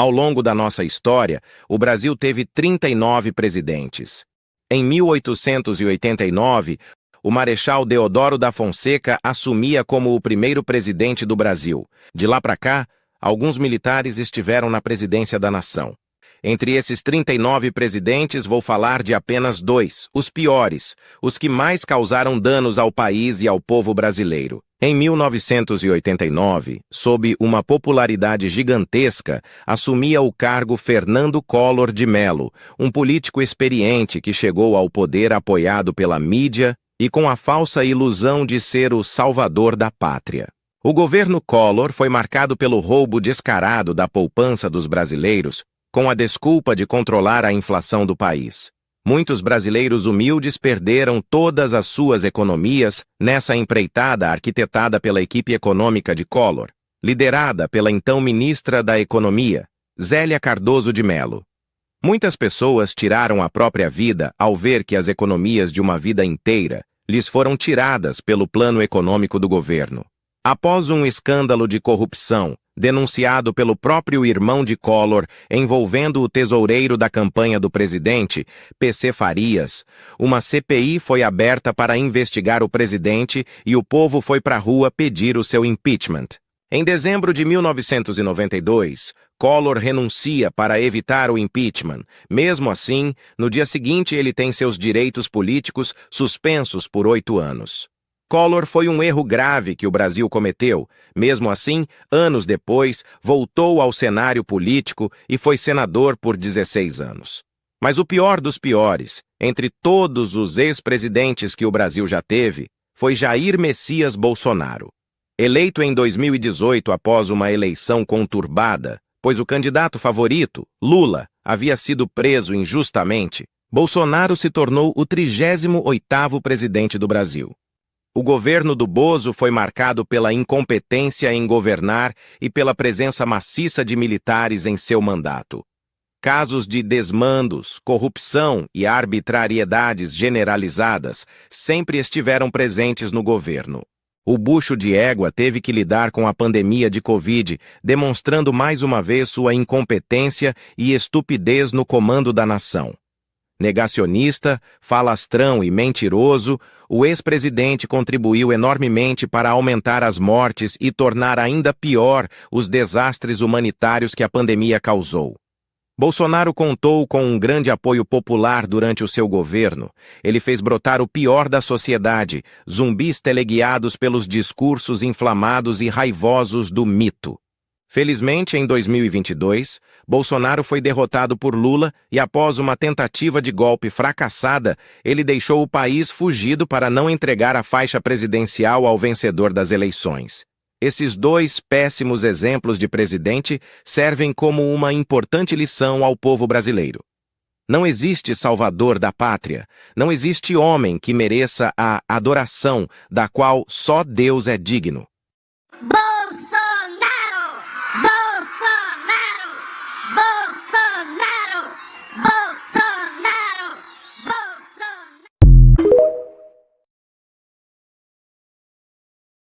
Ao longo da nossa história, o Brasil teve 39 presidentes. Em 1889, o Marechal Deodoro da Fonseca assumia como o primeiro presidente do Brasil. De lá para cá, alguns militares estiveram na presidência da nação. Entre esses 39 presidentes, vou falar de apenas 2, os piores, os que mais causaram danos ao país e ao povo brasileiro. Em 1989, sob uma popularidade gigantesca, assumia o cargo Fernando Collor de Mello, um político experiente que chegou ao poder apoiado pela mídia e com a falsa ilusão de ser o salvador da pátria. O governo Collor foi marcado pelo roubo descarado da poupança dos brasileiros, com a desculpa de controlar a inflação do país. Muitos brasileiros humildes perderam todas as suas economias nessa empreitada arquitetada pela equipe econômica de Collor, liderada pela então ministra da Economia, Zélia Cardoso de Mello. Muitas pessoas tiraram a própria vida ao ver que as economias de uma vida inteira lhes foram tiradas pelo plano econômico do governo. Após um escândalo de corrupção, denunciado pelo próprio irmão de Collor, envolvendo o tesoureiro da campanha do presidente, PC Farias, uma CPI foi aberta para investigar o presidente e o povo foi para a rua pedir o seu impeachment. Em dezembro de 1992, Collor renuncia para evitar o impeachment. Mesmo assim, no dia seguinte ele tem seus direitos políticos suspensos por 8 anos. Collor foi um erro grave que o Brasil cometeu. Mesmo assim, anos depois, voltou ao cenário político e foi senador por 16 anos. Mas o pior dos piores, entre todos os ex-presidentes que o Brasil já teve, foi Jair Messias Bolsonaro. Eleito em 2018 após uma eleição conturbada, pois o candidato favorito, Lula, havia sido preso injustamente, Bolsonaro se tornou o 38º presidente do Brasil. O governo do Bozo foi marcado pela incompetência em governar e pela presença maciça de militares em seu mandato. Casos de desmandos, corrupção e arbitrariedades generalizadas sempre estiveram presentes no governo. O bucho de égua teve que lidar com a pandemia de Covid, demonstrando mais uma vez sua incompetência e estupidez no comando da nação. Negacionista, falastrão e mentiroso, o ex-presidente contribuiu enormemente para aumentar as mortes e tornar ainda pior os desastres humanitários que a pandemia causou. Bolsonaro contou com um grande apoio popular durante o seu governo. Ele fez brotar o pior da sociedade, zumbis teleguiados pelos discursos inflamados e raivosos do mito. Felizmente, em 2022, Bolsonaro foi derrotado por Lula e, após uma tentativa de golpe fracassada, ele deixou o país fugido para não entregar a faixa presidencial ao vencedor das eleições. Esses 2 péssimos exemplos de presidente servem como uma importante lição ao povo brasileiro. Não existe salvador da pátria, não existe homem que mereça a adoração da qual só Deus é digno.